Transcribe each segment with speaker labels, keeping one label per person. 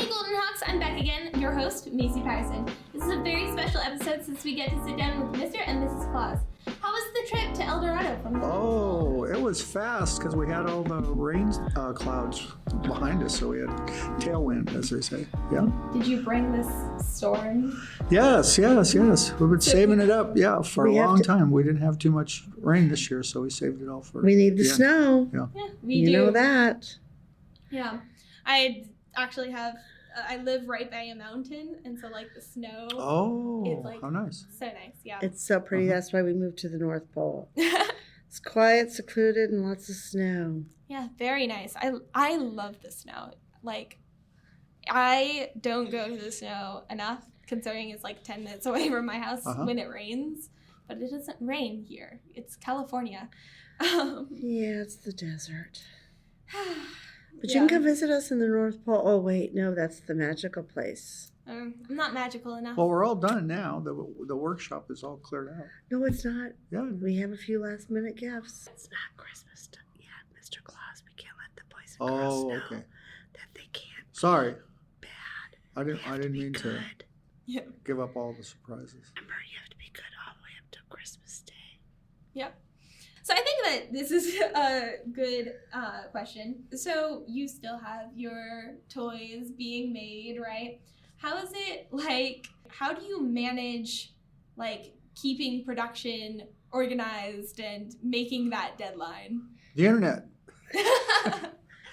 Speaker 1: Hey Golden Hawks, I'm back again, your host, Macy Patterson. This is a very special episode since we get to sit down with Mr. and Mrs. Claus. How was the trip to El Dorado from the
Speaker 2: Oh, it was fast because we had all the rain clouds behind us, so we had tailwind, as they say. Yeah.
Speaker 1: Did you bring this storm?
Speaker 2: Yes. We've been saving it up, for a long time. We didn't have too much rain this year, so we saved it all for.
Speaker 3: We need the snow.
Speaker 1: Yeah, we do.
Speaker 3: You know that.
Speaker 1: Yeah. I actually have, I live right by a mountain, and so like the snow.
Speaker 2: Oh,
Speaker 1: is like
Speaker 2: how nice.
Speaker 1: So nice, yeah.
Speaker 3: It's so pretty. That's why we moved to the North Pole. It's quiet, secluded, and lots of snow.
Speaker 1: Yeah, very nice. I love the snow. Like, I don't go to the snow enough, considering it's like 10 minutes away from my house when it rains. But it doesn't rain here. It's California.
Speaker 3: Yeah, it's the desert. But you can come visit us in the North Pole. Oh, wait, no, that's the magical place.
Speaker 1: I'm not magical enough.
Speaker 2: Well, we're all done now. The workshop is all cleared out.
Speaker 3: No, it's not.
Speaker 2: Yeah.
Speaker 3: We have a few last-minute gifts. It's not Christmas yet, Mr. Claus. We can't let the boys and girls know that they can't.
Speaker 2: Sorry.
Speaker 3: Bad.
Speaker 2: I didn't mean to
Speaker 1: Yep.
Speaker 2: give up all the surprises.
Speaker 3: Remember, you have to be good all the way up to Christmas Day.
Speaker 1: Yep. So I think that this is a good question. So you still have your toys being made, right? How is it like, how do you manage like keeping production organized and making that deadline?
Speaker 2: The internet.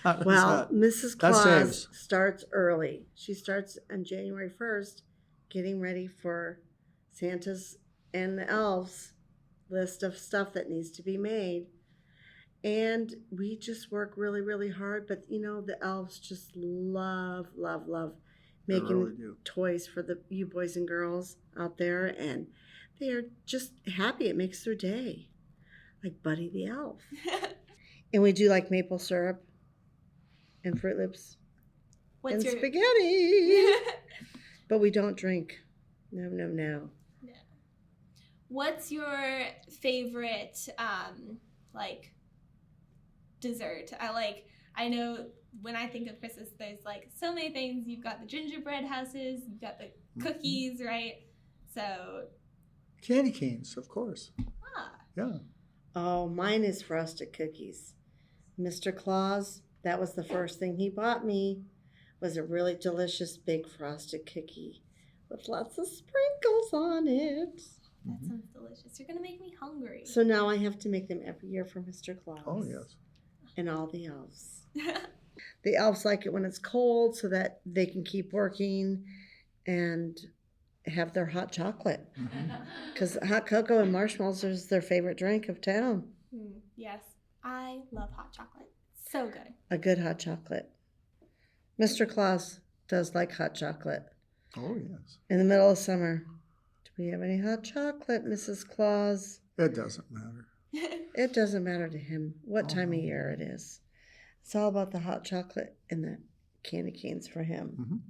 Speaker 3: Well, Mrs. Claus starts early. She starts on January 1st, getting ready for Santa's and the elves list of stuff that needs to be made. And we just work really, really hard. But, you know, the elves just love making toys for you boys and girls out there. And they are just happy. It makes their day. Like Buddy the Elf. And we do like maple syrup and Fruit Loops and spaghetti. But we don't drink. No.
Speaker 1: What's your favorite like dessert? I know when I think of Christmas, there's like so many things. You've got the gingerbread houses, you've got the cookies, right? So
Speaker 2: candy canes, of course. Yeah.
Speaker 3: Oh, mine is frosted cookies. Mr. Claus, that was the first thing he bought me, was a really delicious big frosted cookie with lots of sprinkles on it.
Speaker 1: That sounds delicious. You're going to make me hungry.
Speaker 3: So now I have to make them every year for Mr. Claus.
Speaker 2: Oh, yes.
Speaker 3: And all the elves. The elves like it when it's cold so that they can keep working and have their hot chocolate. Because hot cocoa and marshmallows is their favorite drink of town.
Speaker 1: Yes. I love hot chocolate. So good.
Speaker 3: A good hot chocolate. Mr. Claus does like hot chocolate.
Speaker 2: Oh, yes.
Speaker 3: In the middle of summer. Do we have any hot chocolate, Mrs. Claus?
Speaker 2: It doesn't matter.
Speaker 3: It doesn't matter to him what time of year it is. It's all about the hot chocolate and the candy canes for him.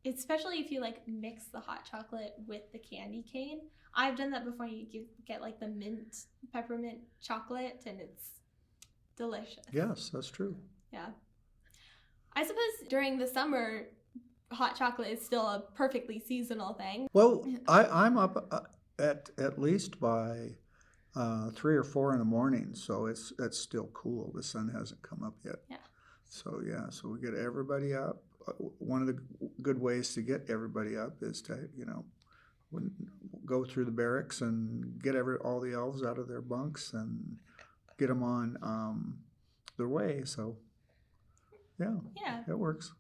Speaker 1: Especially if you like mix the hot chocolate with the candy cane. I've done that before. You get like the mint peppermint chocolate, and it's delicious.
Speaker 2: Yes, that's true.
Speaker 1: Yeah. I suppose during the summer, hot chocolate is still a perfectly seasonal thing.
Speaker 2: Well, I'm up at least by 3 or 4 in the morning, so it's still cool. The sun hasn't come up yet.
Speaker 1: Yeah.
Speaker 2: So we get everybody up. One of the good ways to get everybody up is to go through the barracks and get all the elves out of their bunks and get them on their way. So yeah, it works.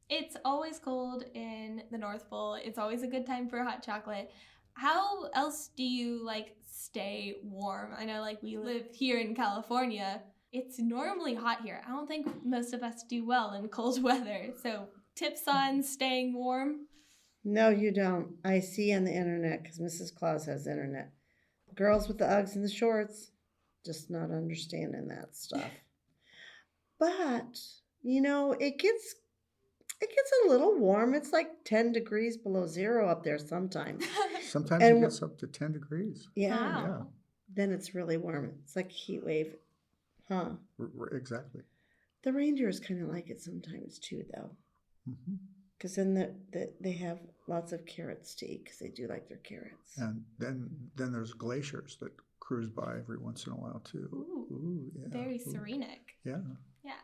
Speaker 1: It's always cold in the North Pole. It's always a good time for hot chocolate. How else do you stay warm? I know we live here in California. It's normally hot here. I don't think most of us do well in cold weather. So tips on staying warm?
Speaker 3: No, you don't. I see on the internet, because Mrs. Claus has internet. Girls with the Uggs and the shorts, just not understanding that stuff. But, it gets a little warm. It's like 10 degrees below zero up there sometimes.
Speaker 2: Sometimes it gets up to 10 degrees.
Speaker 3: Yeah.
Speaker 1: Wow.
Speaker 3: Then it's really warm. It's like a heat wave. Huh.
Speaker 2: Exactly.
Speaker 3: The reindeers kind of like it sometimes too, though. Because then they have lots of carrots to eat because they do like their carrots.
Speaker 2: And then there's glaciers that cruise by every once in a while too.
Speaker 1: Ooh,
Speaker 2: yeah.
Speaker 1: Very serenic.
Speaker 2: Yeah.
Speaker 1: Yeah.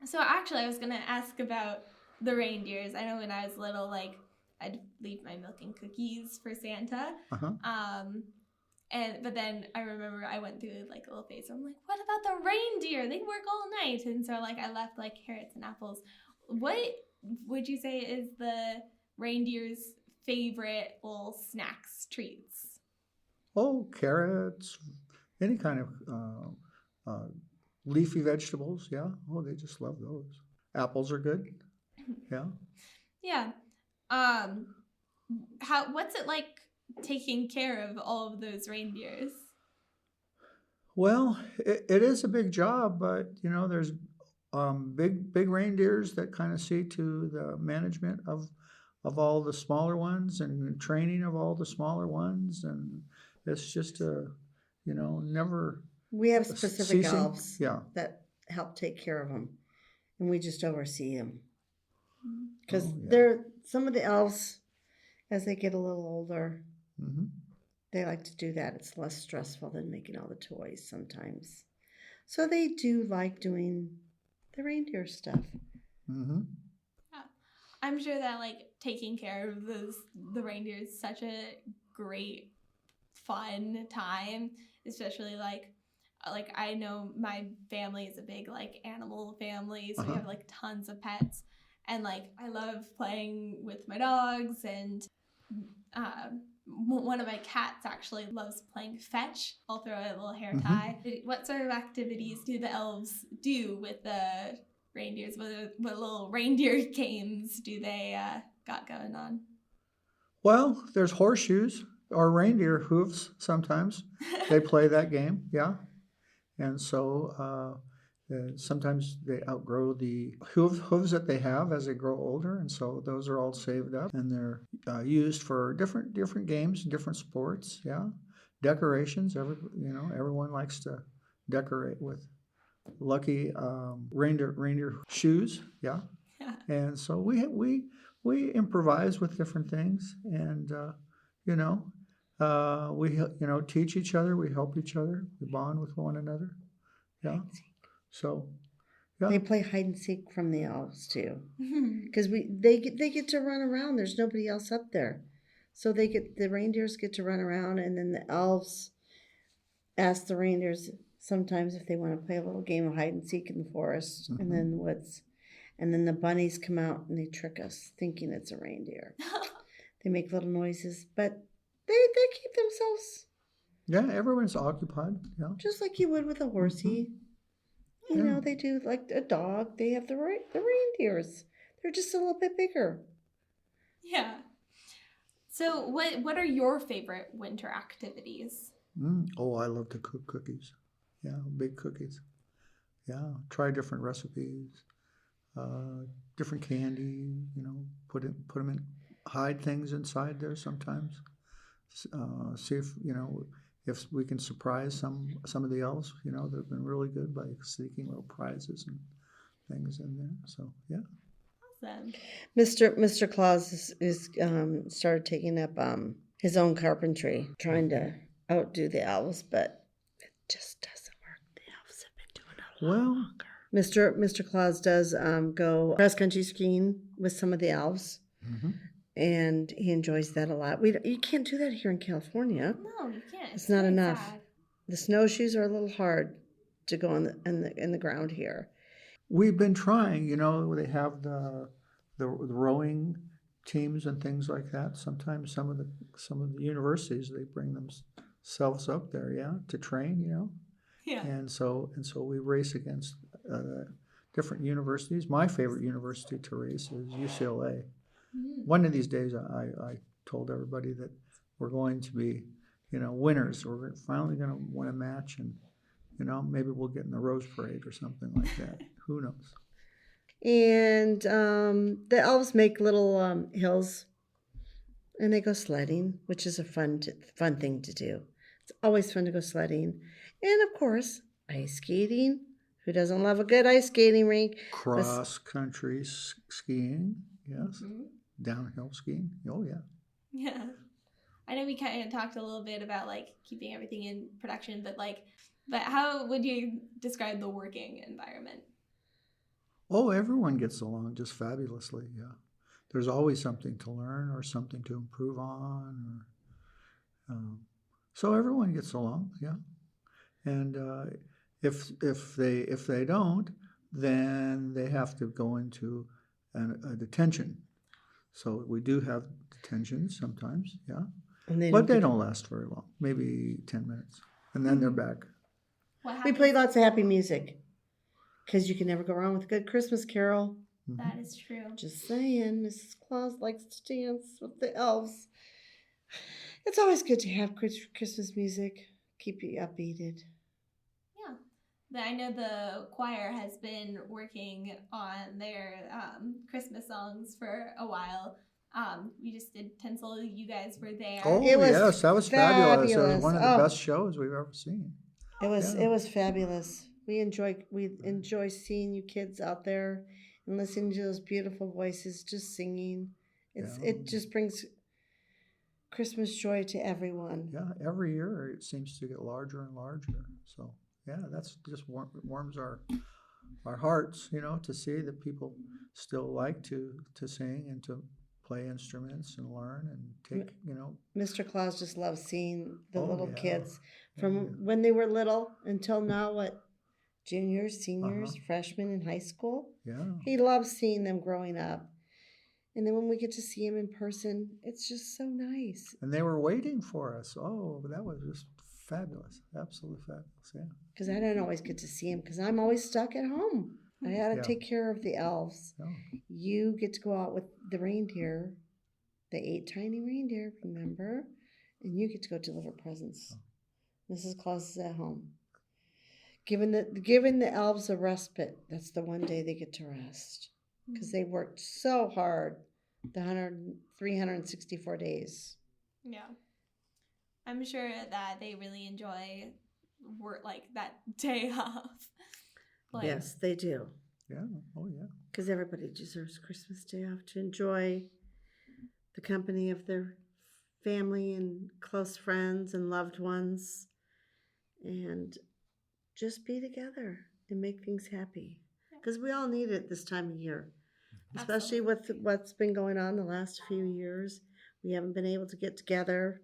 Speaker 1: So actually, I was gonna ask about the reindeers. I know when I was little, like I'd leave my milk and cookies for Santa. But then I remember I went through like a little phase where I'm like, what about the reindeer? They work all night. And so like I left like carrots and apples. What would you say is the reindeer's favorite little snacks, treats?
Speaker 2: Oh, carrots, any kind of leafy vegetables. Yeah. Oh, they just love those. Apples are good. Yeah.
Speaker 1: Yeah. What's it like taking care of all of those reindeers?
Speaker 2: Well, it is a big job, but there's big reindeers that kind of see to the management of all the smaller ones and training of all the smaller ones, and it's just never.
Speaker 3: We have specific
Speaker 2: ceasing.
Speaker 3: elves
Speaker 2: Yeah.
Speaker 3: that help take care of them, and we just oversee them
Speaker 1: Mm-hmm.
Speaker 3: because
Speaker 2: Oh, yeah.
Speaker 3: they're some of the elves as they get a little older.
Speaker 2: Mm-hmm.
Speaker 3: They like to do that. It's less stressful than making all the toys sometimes. So they do like doing the reindeer stuff.
Speaker 2: Mm-hmm.
Speaker 1: Yeah. I'm sure that like taking care of the reindeer is such a great fun time, especially like I know my family is a big like animal family, so we have like tons of pets, and like I love playing with my dogs, and one of my cats actually loves playing fetch. I'll throw a little hair tie. What sort of activities do the elves do with the reindeers? What little reindeer games do they got going on?
Speaker 2: Well, there's horseshoes or reindeer hooves sometimes. They play that game, yeah. And so sometimes they outgrow the hooves that they have as they grow older, and so those are all saved up, and they're used for different games, different sports, yeah. Decorations, everyone likes to decorate with lucky reindeer shoes, yeah. And so we improvise with different things, and we teach each other, we help each other, we bond with one another, yeah. So yeah.
Speaker 3: They play hide and seek from the elves too, because they get to run around. There's nobody else up there, so the reindeers get to run around, and then the elves ask the reindeers sometimes if they want to play a little game of hide and seek in the forest and then the woods. And then the bunnies come out and they trick us, thinking it's a reindeer. They make little noises, but they keep themselves.
Speaker 2: Yeah, everyone's occupied. Yeah,
Speaker 3: just like you would with a horsey. They do like a dog. They have the reindeers. They're just a little bit bigger.
Speaker 1: Yeah. So, what are your favorite winter activities?
Speaker 2: Oh, I love to cook cookies. Yeah, big cookies. Yeah, try different recipes. Different candy, put them in, hide things inside there sometimes. See if we can surprise some of the elves. They've been really good by sneaking little prizes and things in there. So yeah.
Speaker 1: Awesome.
Speaker 3: Mr. Claus is started taking up his own carpentry, trying to outdo the elves, but it just doesn't work. The elves have been doing it a lot longer. Mr. Claus does go cross-country skiing with some of the elves, and he enjoys that a lot. You can't do that here in California.
Speaker 1: No, you can't.
Speaker 3: It's not enough.
Speaker 1: Sad.
Speaker 3: The snowshoes are a little hard to go in the ground here.
Speaker 2: We've been trying. They have the rowing teams and things like that. Sometimes some of the universities, they bring themselves up there, yeah, to train.
Speaker 1: Yeah.
Speaker 2: And so we race against different universities. My favorite university to race is UCLA. One of these days, I told everybody that we're going to be, winners. We're finally going to win a match, and maybe we'll get in the Rose Parade or something like that. Who knows?
Speaker 3: And the elves make little hills, and they go sledding, which is a fun thing to do. It's always fun to go sledding, and of course, ice skating, Who doesn't love a good ice skating rink?
Speaker 2: Cross country skiing, yes.
Speaker 1: Mhm.
Speaker 2: Downhill skiing, oh yeah.
Speaker 1: Yeah. I know we kind of talked a little bit about like keeping everything in production, but how would you describe the working environment?
Speaker 2: Oh, everyone gets along just fabulously, yeah. There's always something to learn or something to improve on, or, so everyone gets along, yeah. And if they don't, then they have to go into a detention. So we do have detentions sometimes, yeah. But they don't last very long, maybe 10 minutes. And then they're back.
Speaker 3: We play lots of happy music because you can never go wrong with a good Christmas carol.
Speaker 1: That is true.
Speaker 3: Just saying, Mrs. Claus likes to dance with the elves. It's always good to have Christmas music, keep you upbeated.
Speaker 1: I know the choir has been working on their Christmas songs for a while. We just did Tinsel. You guys were there.
Speaker 2: Oh, yes, that was fabulous. It was one of the best shows we've ever seen.
Speaker 3: It was fabulous. We enjoy seeing you kids out there and listening to those beautiful voices just singing. It just brings Christmas joy to everyone.
Speaker 2: Yeah, every year it seems to get larger and larger. So yeah, that's just warms our hearts, to see that people still like to sing and to play instruments and learn and take,
Speaker 3: Mr. Claus just loves seeing the little kids from when they were little until now, juniors, seniors, freshmen in high school.
Speaker 2: Yeah.
Speaker 3: He loves seeing them growing up. And then when we get to see him in person, it's just so nice.
Speaker 2: And they were waiting for us. Oh, that was just fabulous. Absolutely fabulous, yeah.
Speaker 3: Because I don't always get to see him because I'm always stuck at home. I had to take care of the elves.
Speaker 2: Oh.
Speaker 3: You get to go out with the reindeer, the 8 tiny reindeer, remember? And you get to go deliver presents. Oh. Mrs. Claus is at home. Giving the elves a respite. That's the one day they get to rest. Because they worked so hard the 364 days.
Speaker 1: Yeah. I'm sure that they really enjoy work, like that day off.
Speaker 3: Yes, they do.
Speaker 2: Yeah. Oh, yeah.
Speaker 3: Because everybody deserves Christmas Day off to enjoy the company of their family and close friends and loved ones and just be together and make things happy. Because we all need it this time of year, especially with what's been going on the last few years. We haven't been able to get together,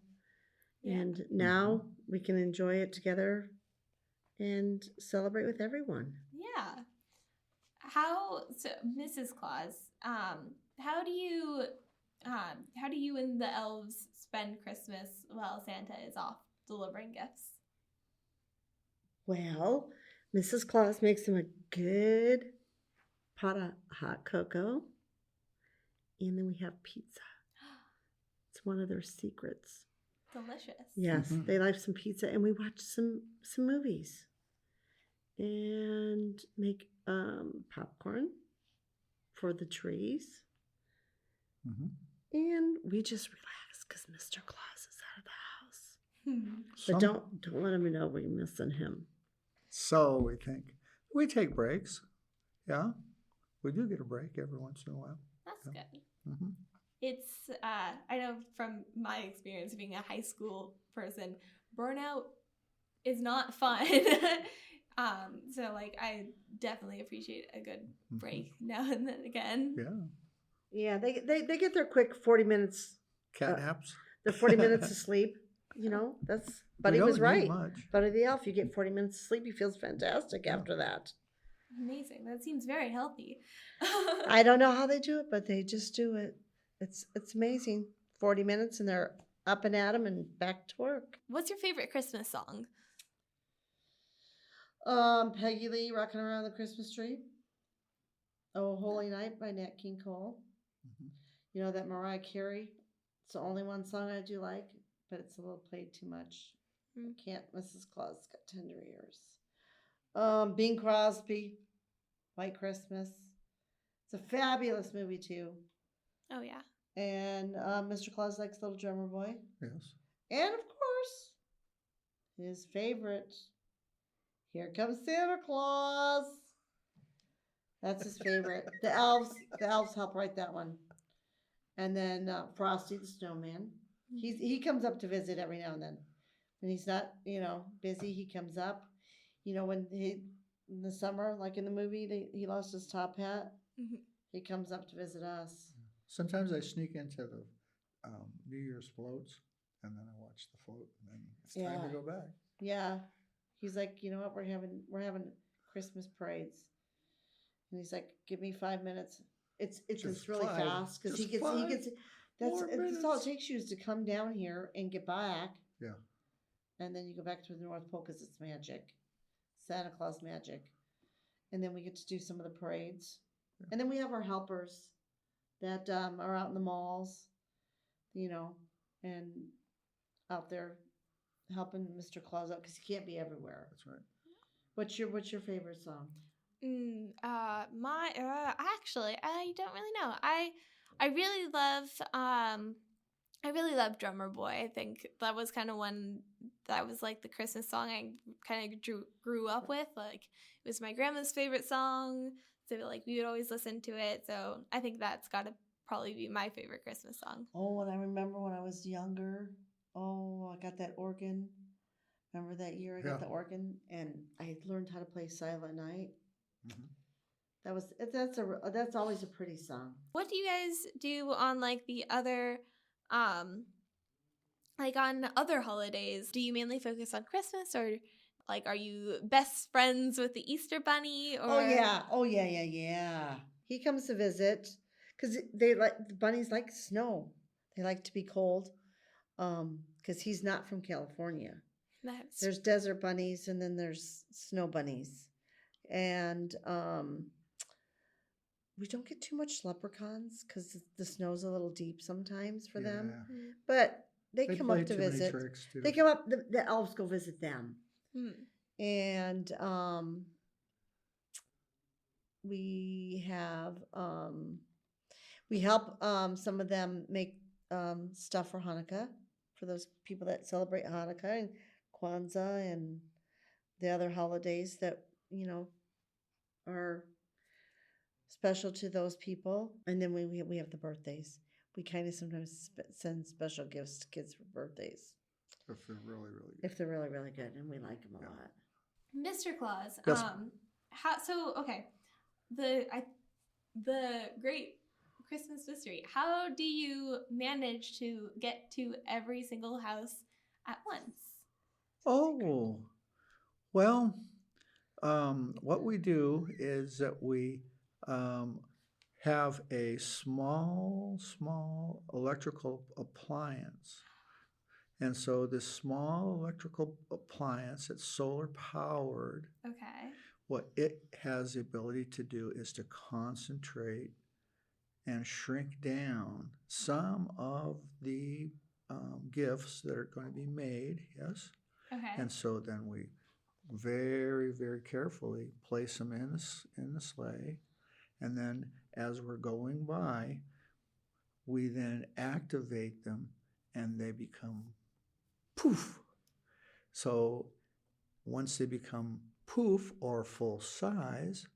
Speaker 3: and now we can enjoy it together and celebrate with everyone.
Speaker 1: Yeah. Mrs. Claus, how do you and the elves spend Christmas while Santa is off delivering gifts?
Speaker 3: Well, Mrs. Claus makes them a good pot of hot cocoa, and then we have pizza. It's one of their secrets.
Speaker 1: Delicious.
Speaker 3: Yes, they like some pizza, and we watch some movies, and make popcorn for the trees, and we just relax because Mr. Claus is out of the house. But don't let him know we're missing him.
Speaker 2: So we think. We take breaks. Yeah. We do get a break every once in a while.
Speaker 1: That's good. It's, I know from my experience being a high school person, burnout is not fun. So I definitely appreciate a good break now and then again.
Speaker 2: Yeah.
Speaker 3: Yeah, they get their quick 40 minutes.
Speaker 2: Cat naps.
Speaker 3: Their 40 minutes of sleep. That's Buddy was right.
Speaker 2: Much.
Speaker 3: Buddy the elf, you get 40 minutes of sleep. He feels fantastic after that.
Speaker 1: Amazing. That seems very healthy.
Speaker 3: I don't know how they do it, but they just do it. It's amazing. 40 minutes and they're up and at 'em and back to work.
Speaker 1: What's your favorite Christmas song?
Speaker 3: Peggy Lee, Rocking Around the Christmas Tree. Oh, Holy Night by Nat King Cole. You know that Mariah Carey? It's the only one song I do like, but it's a little played too much. Can't. Mrs. Claus got tender ears. Bing Crosby, White Christmas. It's a fabulous movie too.
Speaker 1: Oh yeah.
Speaker 3: And Mr. Claus likes Little Drummer Boy.
Speaker 2: Yes.
Speaker 3: And of course, his favorite, Here comes Santa Claus. That's his favorite. The elves help write that one. And then Frosty the Snowman. He comes up to visit every now and then. When he's not, busy, he comes up. When in the summer, like in the movie, he lost his top hat. Mm-hmm. He comes up to visit us.
Speaker 2: Sometimes I sneak into the New Year's floats, and then I watch the float, and then it's time to go back.
Speaker 3: Yeah, he's like, you know what? We're having Christmas parades, and he's like, give me 5 minutes. It's really fast because he gets. That's all it takes you is to come down here and get back.
Speaker 2: Yeah.
Speaker 3: And then you go back to the North Pole because it's magic, Santa Claus magic, and then we get to do some of the parades, and then we have our helpers that are out in the malls, and out there helping Mr. Claus out because he can't be everywhere.
Speaker 2: That's right.
Speaker 3: What's your favorite song?
Speaker 1: Actually, I don't really know. I really love Drummer Boy. I think that was kind of one that was like the Christmas song I kind of grew up with. Like it was my grandma's favorite song, so like we would always listen to it. So I think that's got to probably be my favorite Christmas song.
Speaker 3: Oh, and I remember when I was younger. Oh, I got that organ. Remember that year I got the organ and I learned how to play Silent Night. Mm-hmm. That's always a pretty song.
Speaker 1: What do you guys do on like the other like on other holidays? Do you mainly focus on Christmas, or like are you best friends with the Easter Bunny? Or
Speaker 3: Oh yeah. He comes to visit because the bunnies like snow. They like to be cold because he's not from California. There's desert bunnies and then there's snow bunnies, and we don't get too much leprechauns because the snow's a little deep sometimes for them. But they come up to visit. They come up. The elves go visit them, and we have we help some of them make stuff for Hanukkah for those people that celebrate Hanukkah and Kwanzaa and the other holidays that are special to those people. And then we have the birthdays. We kind of sometimes send special gifts to kids for birthdays.
Speaker 2: If they're really, really good.
Speaker 3: If they're really, really good, and we like them a lot.
Speaker 1: Mr. Claus,
Speaker 2: yes.
Speaker 1: The great Christmas mystery. How do you manage to get to every single house at once?
Speaker 2: Oh, well, what we do is that we have a small electrical appliance. And so this small electrical appliance, it's solar powered.
Speaker 1: Okay.
Speaker 2: What it has the ability to do is to concentrate and shrink down some of the gifts that are going to be made, yes?
Speaker 1: Okay.
Speaker 2: And so then we very, very carefully place them in the sleigh. And then as we're going by, we then activate them and they become poof. So once they become poof or full size,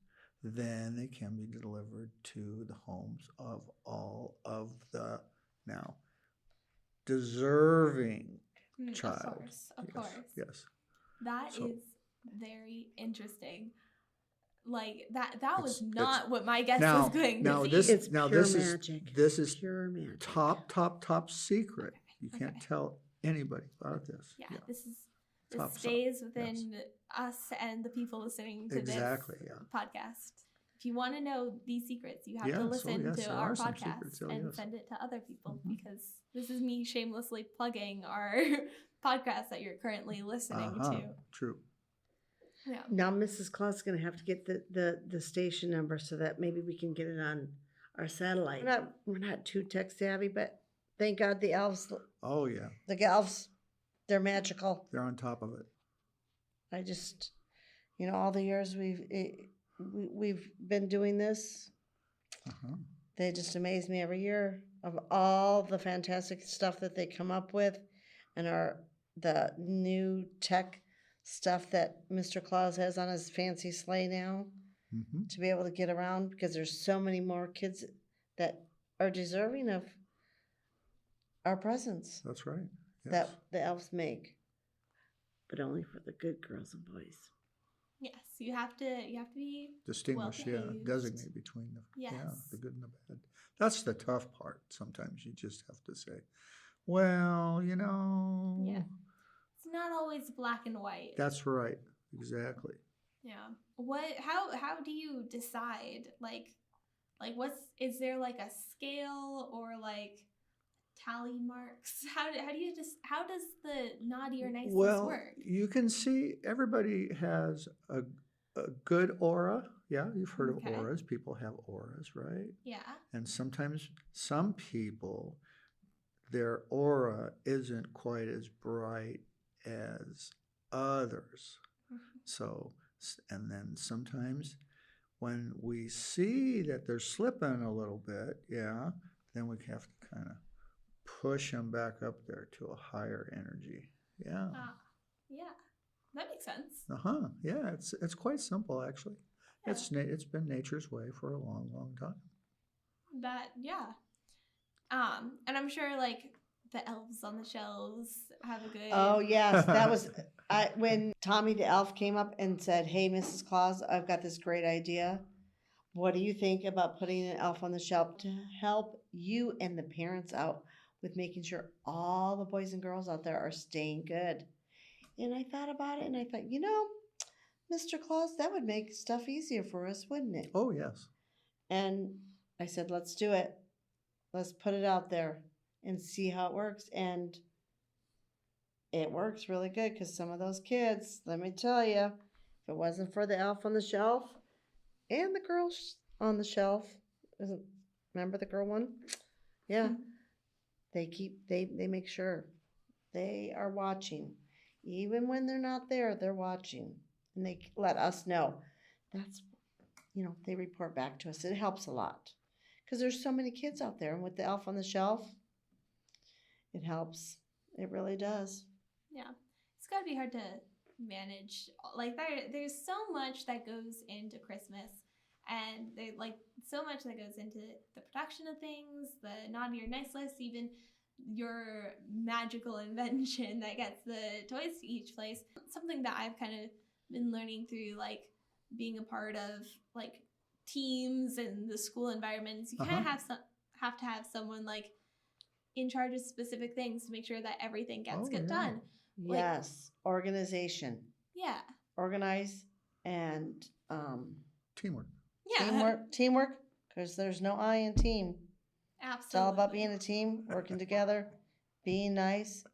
Speaker 2: then they can be delivered to the homes of all of the now deserving child.
Speaker 1: Of course.
Speaker 2: Yes.
Speaker 1: That is very interesting. Like that was not what my guess was going to be.
Speaker 3: This is magic.
Speaker 2: This is
Speaker 3: pure magic.
Speaker 2: Top secret. You can't tell anybody about this.
Speaker 1: Yeah. This stays within us and the people listening to this podcast. If you want to know these secrets, you have to listen to our podcast and send it to other people, because this is me shamelessly plugging our podcast that you're currently listening to.
Speaker 2: True.
Speaker 1: Yeah.
Speaker 3: Now Mrs. Claus is going to have to get the station number so that maybe we can get it on our satellite. We're not too tech savvy, but thank God the elves.
Speaker 2: Oh yeah.
Speaker 3: The elves, they're magical.
Speaker 2: They're on top of it.
Speaker 3: I just, all the years we've been doing this, they just amaze me every year of all the fantastic stuff that they come up with, and the new tech stuff that Mr. Claus has on his fancy sleigh now
Speaker 2: Mm-hmm.
Speaker 3: to be able to get around because there's so many more kids that are deserving of our presents
Speaker 2: That's right. Yes.
Speaker 3: that the elves make, but only for the good girls and boys.
Speaker 1: Yes, you have to be
Speaker 2: Distinguish,
Speaker 1: well-behaved.
Speaker 2: designate between
Speaker 1: Yes.
Speaker 2: the good and the bad. That's the tough part. Sometimes you just have to say, well,
Speaker 1: Yeah. It's not always black and white.
Speaker 2: That's right. Exactly.
Speaker 1: Yeah. How do you decide like is there like a scale or like tally marks? How does the naughty or nice list work?
Speaker 2: You can see everybody has a good aura. Yeah, you've heard of auras. People have auras, right?
Speaker 1: Yeah.
Speaker 2: And sometimes some people, their aura isn't quite as bright as others.
Speaker 1: Mm-hmm.
Speaker 2: So, and then sometimes when we see that they're slipping a little bit, then we have to kind of push them back up there to a higher energy. Yeah.
Speaker 1: Yeah. That makes sense.
Speaker 2: Yeah, it's quite simple actually.
Speaker 1: Yeah.
Speaker 2: It's been nature's way for a long, long time.
Speaker 1: And I'm sure like the elves on the shelves have a good.
Speaker 3: Oh yes, that was when Tommy the elf came up and said, "Hey, Mrs. Claus, I've got this great idea. What do you think about putting an elf on the shelf to help you and the parents out with making sure all the boys and girls out there are staying good?" And I thought about it, and I thought, Mr. Claus, that would make stuff easier for us, wouldn't it?
Speaker 2: Oh yes.
Speaker 3: And I said, let's do it. Let's put it out there and see how it works. And it works really good because some of those kids, let me tell you, if it wasn't for the elf on the shelf and the girls on the shelf, remember the girl one? Yeah. They make sure they are watching. Even when they're not there, they're watching. And they let us know. That's, they report back to us. It helps a lot. Because there's so many kids out there. And with the elf on the shelf, it helps. It really does.
Speaker 1: Yeah. It's got to be hard to manage. Like, there's so much that goes into Christmas. And there's like so much that goes into the production of things, the naughty or nice list, even your magical invention that gets the toys to each place. Something that I've kind of been learning through like being a part of like teams and the school environments, you kind of have to have someone like in charge of specific things to make sure that everything gets done.
Speaker 3: Yes, organization.
Speaker 1: Yeah.
Speaker 3: Organize and
Speaker 2: teamwork.
Speaker 1: Yeah.
Speaker 3: Teamwork, because there's no I in team.
Speaker 1: Absolutely.
Speaker 3: It's all about being a team, working together, being nice.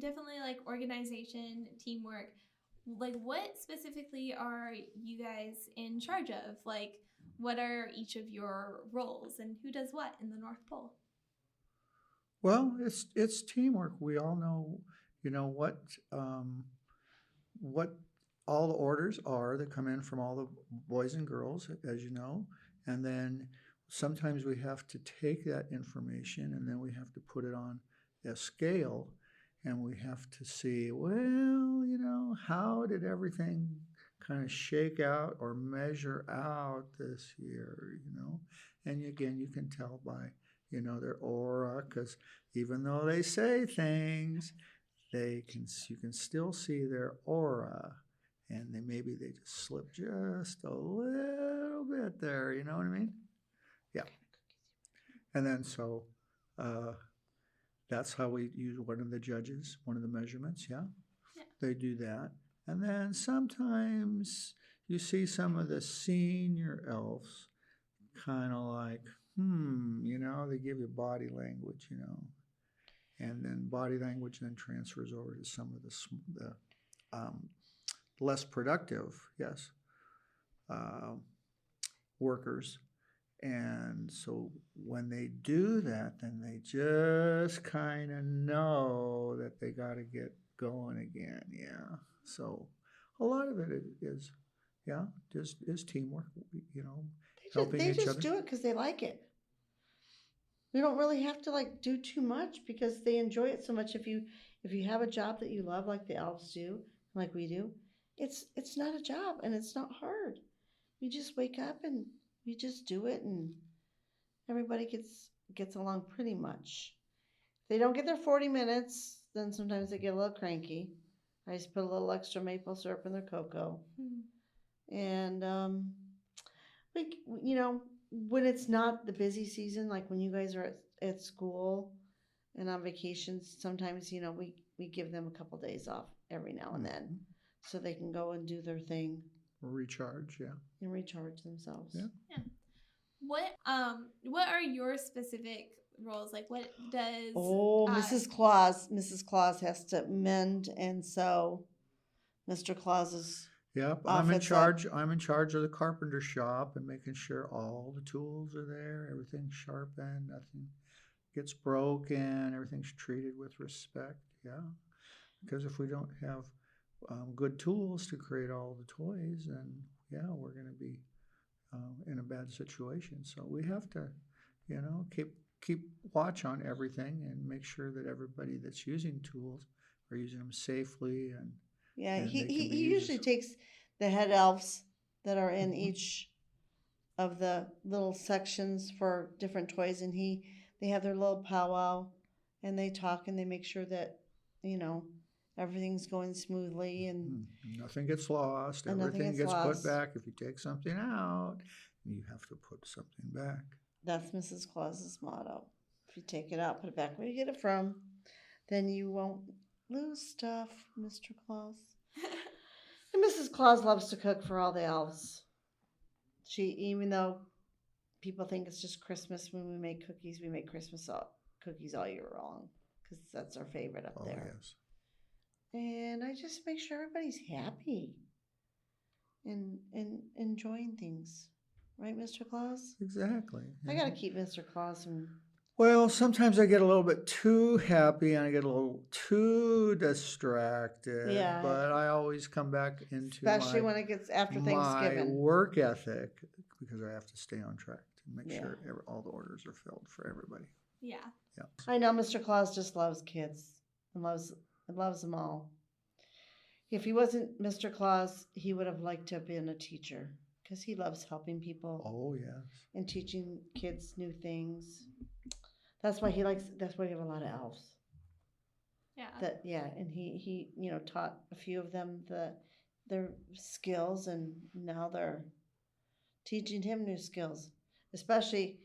Speaker 1: Definitely like organization, teamwork. Like, what specifically are you guys in charge of? Like, what are each of your roles and who does what in the North Pole?
Speaker 2: Well, it's teamwork. We all know, what all the orders are that come in from all the boys and girls, as you know, and then sometimes we have to take that information and then we have to put it on a scale and we have to see, how did everything kind of shake out or measure out this year, And again, you can tell by, their aura, because even though they say things, you can still see their aura. And maybe they just slip just a little bit there, you know what I mean? Yeah. And then so that's how we use one of the judges, one of the measurements, yeah? They do that. And then sometimes you see some of the senior elves kind of like, they give you body language, And then body language then transfers over to some of the less productive, workers. And so when they do that, then they just kind of know that they got to get going again. Yeah. So a lot of it is teamwork, helping each other.
Speaker 3: They just do it because they like it. We don't really have to do too much because they enjoy it so much. If If you have a job that you love, like the elves do, like we do, it's not a job and it's not hard. You just wake up and you just do it, and everybody gets along pretty much. If they don't get their 40 minutes, then sometimes they get a little cranky. I just put a little extra maple syrup in their cocoa. And when it's not the busy season, like when you guys are at school and on vacations, sometimes we give them a couple days off every now and then, so they can go and do their thing.
Speaker 2: Recharge, yeah.
Speaker 3: And recharge themselves.
Speaker 1: Yeah. What are your specific roles? Like, what does?
Speaker 3: Oh, Mrs. Claus. Mrs. Claus has to mend and sew. Mr. Claus's.
Speaker 2: Yep, I'm in charge. I'm in charge of the carpenter shop and making sure all the tools are there, everything's sharpened, nothing gets broken, everything's treated with respect. Yeah, because if we don't have good tools to create all the toys, then yeah, we're going to be in a bad situation. So we have to, keep watch on everything and make sure that everybody that's using tools are using them safely and.
Speaker 3: Yeah, he usually takes the head elves that are in each of the little sections for different toys, and they have their little powwow, and they talk and they make sure that everything's going smoothly and
Speaker 2: nothing gets lost. Everything gets put back. If you take something out, you have to put something back.
Speaker 3: That's Mrs. Claus's motto. If you take it out, put it back where you get it from, then you won't lose stuff, Mr. Claus. And Mrs. Claus loves to cook for all the elves. Even though people think it's just Christmas when we make cookies Christmas cookies all year long, because that's our favorite up there.
Speaker 2: Yes.
Speaker 3: And I just make sure everybody's happy and enjoying things. Right, Mr. Claus?
Speaker 2: Exactly.
Speaker 3: I got to keep Mr. Claus from...
Speaker 2: Well, sometimes I get a little bit too happy and I get a little too distracted.
Speaker 3: Yeah.
Speaker 2: But I always come back into
Speaker 3: especially when it gets after Thanksgiving.
Speaker 2: My work ethic, because I have to stay on track to make sure all the orders are filled for everybody.
Speaker 1: Yeah.
Speaker 3: I know Mr. Claus just loves kids and loves them all. If he wasn't Mr. Claus, he would have liked to have been a teacher, because he loves helping people.
Speaker 2: Oh, yes.
Speaker 3: And teaching kids new things. That's why we have a lot of elves.
Speaker 1: Yeah.
Speaker 3: And he taught a few of them their skills, and now they're teaching him new skills, especially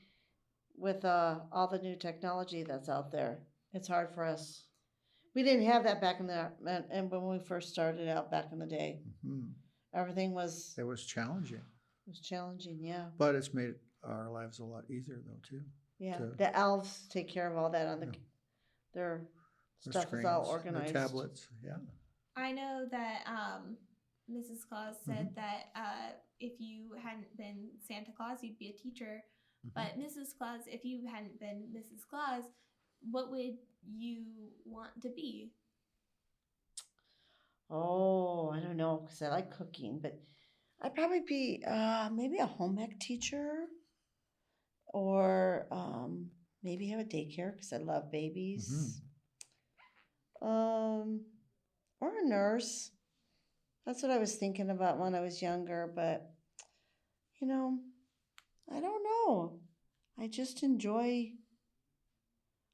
Speaker 3: with all the new technology that's out there. It's hard for us. We didn't have that back and when we first started out back in the day.
Speaker 2: Mm-hmm.
Speaker 3: Everything was...
Speaker 2: It was challenging.
Speaker 3: It was challenging, yeah.
Speaker 2: But it's made our lives a lot easier, though, too.
Speaker 3: Yeah, the elves take care of all that on their stuff
Speaker 2: screens,
Speaker 3: is all organized.
Speaker 2: Their tablets, yeah.
Speaker 1: I know that Mrs. Claus said that if you hadn't been Santa Claus, you'd be a teacher. But Mrs. Claus, if you hadn't been Mrs. Claus, what would you want to be?
Speaker 3: Oh, I don't know, because I like cooking, but I'd probably be maybe a home ec teacher, or maybe have a daycare, because I love babies. Or a nurse. That's what I was thinking about when I was younger, but I don't know. I just enjoy...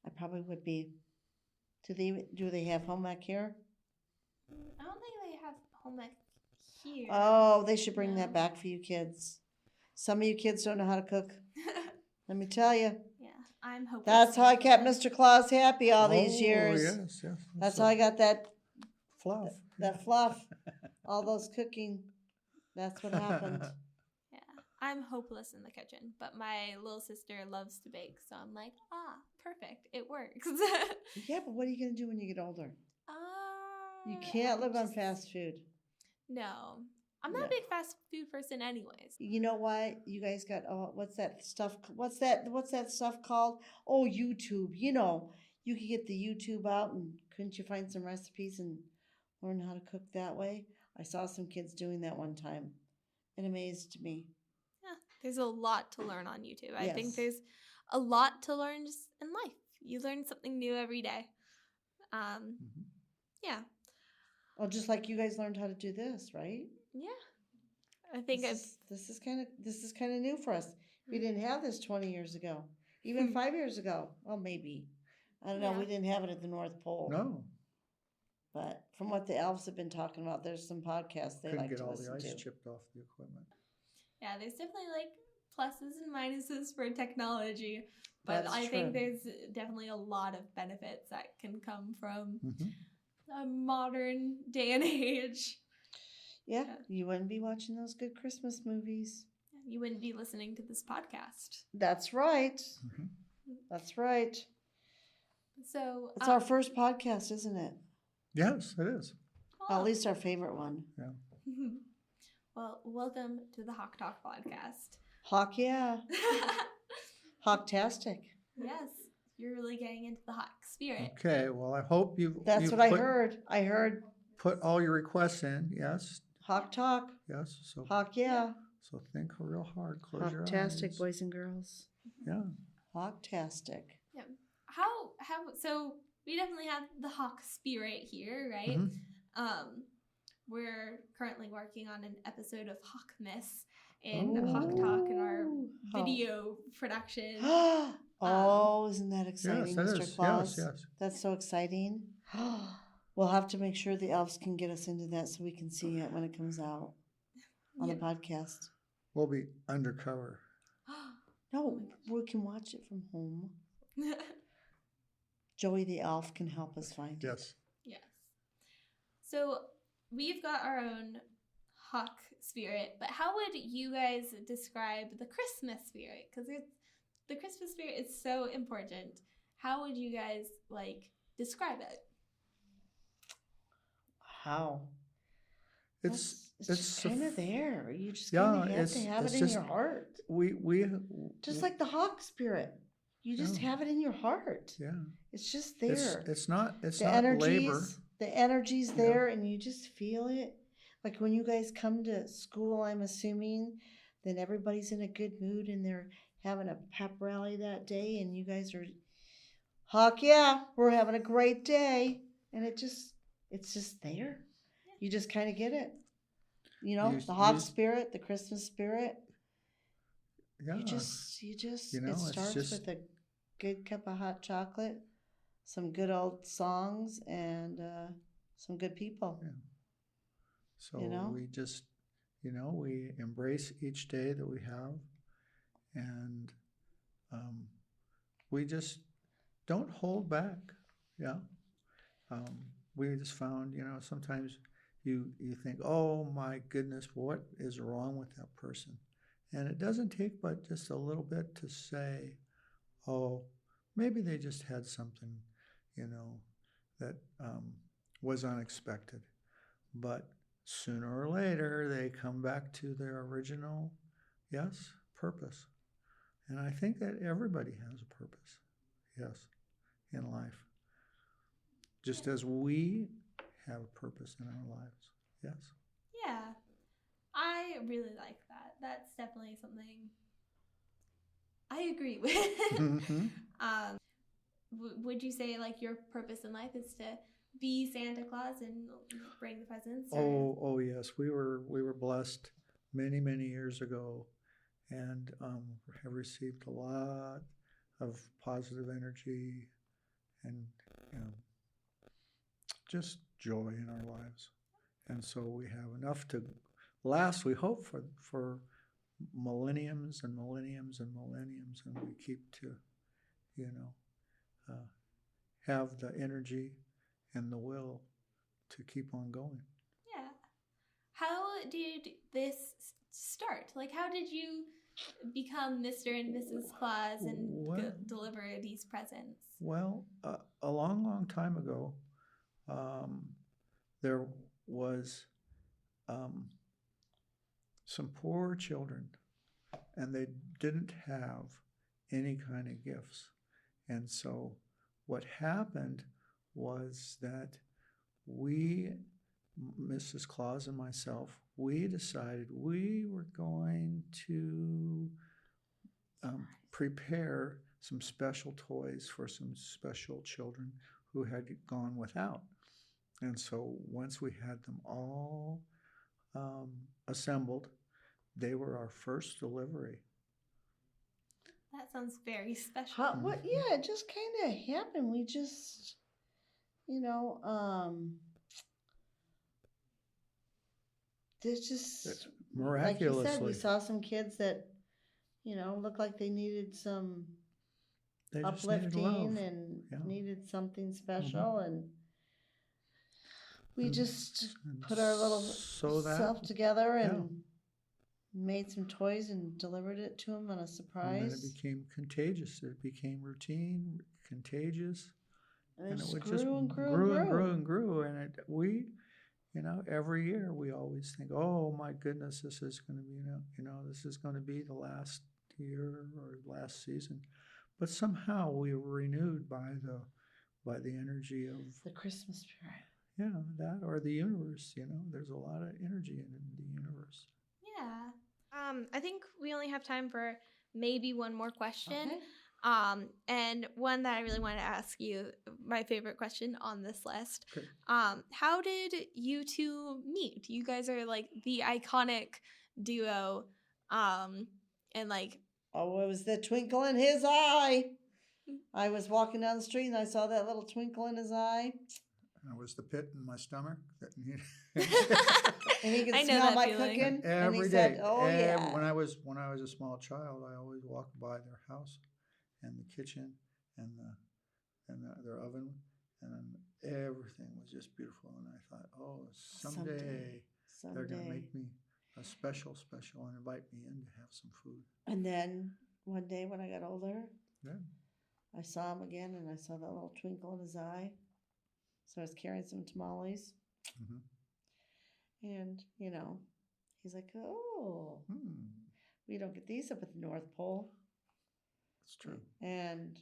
Speaker 3: I probably would be... Do they have home ec here?
Speaker 1: I don't think they have home ec here.
Speaker 3: Oh, they should bring that back for you kids. Some of you kids don't know how to cook. Let me tell you.
Speaker 1: Yeah, I'm hoping.
Speaker 3: That's how I kept Mr. Claus happy all these years.
Speaker 2: Yes.
Speaker 3: That's how I got that
Speaker 2: fluff.
Speaker 3: That fluff. All those cooking. That's what happened.
Speaker 1: Yeah, I'm hopeless in the kitchen, but my little sister loves to bake, so I'm like, perfect, it works.
Speaker 3: Yeah, but what are you going to do when you get older? You can't live on fast food.
Speaker 1: No. I'm not a big fast food person anyways.
Speaker 3: You know what? You guys got, what's that stuff? What's that stuff called? Oh, YouTube. You could get the YouTube out, and couldn't you find some recipes and learn how to cook that way? I saw some kids doing that one time. It amazed me.
Speaker 1: Yeah, there's a lot to learn on YouTube.
Speaker 3: Yes.
Speaker 1: I think there's a lot to learn just in life. You learn something new every day. Yeah.
Speaker 3: Well, just like you guys learned how to do this, right?
Speaker 1: Yeah. I think
Speaker 3: This is kind of new for us. We didn't have this 20 years ago, even 5 years ago. Well, maybe. I don't know.
Speaker 1: Yeah.
Speaker 3: We didn't have it at the North Pole.
Speaker 2: No,
Speaker 3: But from what the elves have been talking about, there's some podcasts they
Speaker 2: couldn't
Speaker 3: like
Speaker 2: get
Speaker 3: to
Speaker 2: all the
Speaker 3: listen
Speaker 2: ice
Speaker 3: to.
Speaker 2: chipped off the equipment.
Speaker 1: Yeah, there's definitely like pluses and minuses for technology, but
Speaker 3: That's
Speaker 1: I think
Speaker 3: true.
Speaker 1: there's definitely a lot of benefits that can come from
Speaker 2: Mm-hmm.
Speaker 1: a modern day and age.
Speaker 3: Yeah, you wouldn't be watching those good Christmas movies.
Speaker 1: You wouldn't be listening to this podcast.
Speaker 3: That's right.
Speaker 2: Mm-hmm.
Speaker 3: That's right.
Speaker 1: So
Speaker 3: It's our first podcast, isn't it?
Speaker 2: Yes, it is.
Speaker 3: At least our favorite one.
Speaker 2: Yeah.
Speaker 1: Well, welcome to the Hawk Talk podcast.
Speaker 3: Hawk, yeah. Hawktastic.
Speaker 1: Yes, you're really getting into the Hawk spirit.
Speaker 2: Okay. Well, I hope you.
Speaker 3: That's what I heard. I heard
Speaker 2: Put all your requests in. Yes.
Speaker 3: Hawk Talk.
Speaker 2: Yes. So.
Speaker 3: Hawk, yeah.
Speaker 2: So think real hard. Close your eyes.
Speaker 3: Hawktastic, boys and girls.
Speaker 2: Yeah.
Speaker 3: Hawktastic.
Speaker 1: Yeah. How so we definitely have the Hawk spirit here, right?
Speaker 2: Mm-hmm.
Speaker 1: We're currently working on an episode of Hawkmas in Hawk Talk in our video production.
Speaker 3: Isn't that exciting,
Speaker 2: Yes, that
Speaker 3: Mr.
Speaker 2: is.
Speaker 3: Claus?
Speaker 2: Yes.
Speaker 3: That's so exciting. We'll have to make sure the elves can get us into that so we can see it when it comes out on the podcast.
Speaker 2: We'll be undercover.
Speaker 3: No, we can watch it from home. Joey the elf can help us find it.
Speaker 2: Yes.
Speaker 1: Yes. So we've got our own Hawk spirit, but how would you guys describe the Christmas spirit? Because the Christmas spirit is so important. How would you guys describe it?
Speaker 3: How?
Speaker 2: It's
Speaker 3: just kind of there. You just kind of have to have it in your heart.
Speaker 2: We
Speaker 3: just like the Hawk spirit. You just have it in your heart.
Speaker 2: Yeah.
Speaker 3: It's just there.
Speaker 2: It's not
Speaker 3: energies,
Speaker 2: labor.
Speaker 3: The energy's there and you just feel it. Like when you guys come to school, I'm assuming, then everybody's in a good mood and they're having a pep rally that day and you guys are, Hawk, yeah, we're having a great day. And it's just there. You just kind of get it. You know, the Hawk spirit, the Christmas spirit.
Speaker 2: Yeah.
Speaker 3: You just
Speaker 2: it
Speaker 3: starts with a good cup of hot chocolate, some good old songs, and some good people.
Speaker 2: Yeah. So we just, we embrace each day that we have, and we just don't hold back. Yeah. We just found, sometimes you think, oh my goodness, what is wrong with that person? And it doesn't take but just a little bit to say, oh, maybe they just had something, that was unexpected. But sooner or later, they come back to their original, purpose. And I think that everybody has a purpose, in life. Just as we have a purpose in our lives, yes.
Speaker 1: Yeah, I really like that. That's definitely something I agree with.
Speaker 2: Mm-hmm.
Speaker 1: Would you say your purpose in life is to be Santa Claus and bring the presents?
Speaker 2: Oh yes, we were blessed many years ago, and have received a lot of positive energy and just joy in our lives, and so we have enough to last. We hope for millenniums and millenniums and millenniums, and we keep to have the energy and the will to keep on going.
Speaker 1: Yeah. How did this start? How did you become Mr. and Mrs. Claus and deliver these presents?
Speaker 2: Well, a long time ago, there was some poor children, and they didn't have any kind of gifts. And so what happened was that we, Mrs. Claus and myself, we decided we were going to prepare some special toys for some special children who had gone without. And so once we had them all assembled, they were our first delivery.
Speaker 1: That sounds very special.
Speaker 3: What? Yeah, it just kind of happened. We just, there's just
Speaker 2: Miraculously.
Speaker 3: Like you said, we saw some kids that, looked like they needed some
Speaker 2: They just
Speaker 3: uplifting
Speaker 2: needed love.
Speaker 3: and
Speaker 2: Yeah.
Speaker 3: needed something special, and we
Speaker 2: And
Speaker 3: just put our little self together and made some toys and delivered it to them on a surprise.
Speaker 2: And then it became contagious. It became routine, contagious.
Speaker 3: And it
Speaker 2: would
Speaker 3: grew
Speaker 2: just
Speaker 3: and grew
Speaker 2: grew
Speaker 3: and
Speaker 2: and
Speaker 3: grew.
Speaker 2: grew and grew. And every year we always think, oh my goodness, this is going to be, this is going to be the last year or last season. But somehow we were renewed by the energy of
Speaker 3: the Christmas spirit.
Speaker 2: Yeah, that or the universe. There's a lot of energy in the universe.
Speaker 1: Yeah. I think we only have time for maybe one more question.
Speaker 3: Okay.
Speaker 1: And one that I really want to ask you, my favorite question on this list.
Speaker 2: Okay.
Speaker 1: How did you two meet? You guys are like the iconic duo. And like,
Speaker 3: oh, it was the twinkle in his eye. I was walking down the street and I saw that little twinkle in his eye.
Speaker 2: And it was the pit in my stomach.
Speaker 3: And he could smell my cooking.
Speaker 2: Every day.
Speaker 3: Said, oh, yeah.
Speaker 2: When I was a small child, I always walked by their house and the kitchen and their oven, and everything was just beautiful. And I thought, oh, someday. They're going to make me a special and invite me in to have some food. And
Speaker 3: then one day when I got older,
Speaker 2: yeah,
Speaker 3: I saw him again and I saw that little twinkle in his eye. So I was carrying some tamales.
Speaker 2: Mm-hmm.
Speaker 3: And, he's like, oh, we don't get these up at the North Pole.
Speaker 2: That's true.
Speaker 3: And,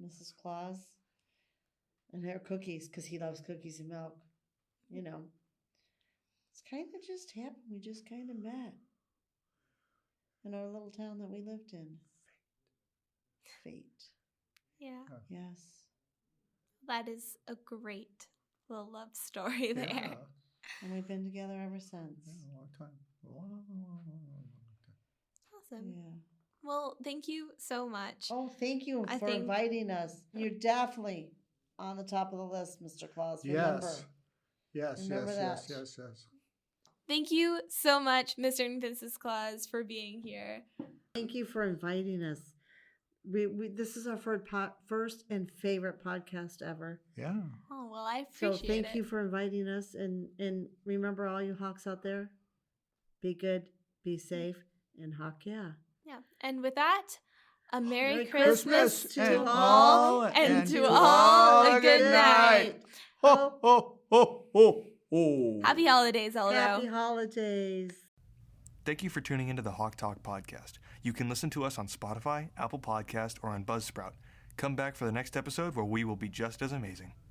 Speaker 3: Mrs. Claus and her cookies, because he loves cookies and milk, It's kind of just happened. We just kind of met in our little town that we lived in. Fate.
Speaker 1: Yeah.
Speaker 3: Yes.
Speaker 1: That is a great little love story there.
Speaker 2: Yeah.
Speaker 3: And we've been together ever since.
Speaker 2: Yeah, a long time.
Speaker 1: Awesome.
Speaker 3: Yeah.
Speaker 1: Well, thank you so much.
Speaker 3: Oh, thank you for inviting us. You're definitely on the top of the list, Mr. Claus. Remember.
Speaker 2: Yes.
Speaker 3: Remember that.
Speaker 2: Yes.
Speaker 1: Thank you so much, Mr. and Mrs. Claus, for being here.
Speaker 3: Thank you for inviting us. This is our first and favorite podcast ever.
Speaker 2: Yeah.
Speaker 1: Oh, well, I appreciate it.
Speaker 3: So thank you for inviting us. And remember, all you hawks out there, be good, be safe, and hawk yeah.
Speaker 1: Yeah. And with that, a Merry Christmas
Speaker 3: to all,
Speaker 1: and to all a good night.
Speaker 2: Ho, ho, ho, ho, ho.
Speaker 1: Happy holidays, Eldo.
Speaker 3: Happy holidays.
Speaker 4: Thank you for tuning into the Hawk Talk podcast. You can listen to us on Spotify, Apple Podcast, or on Buzzsprout. Come back for the next episode where we will be just as amazing.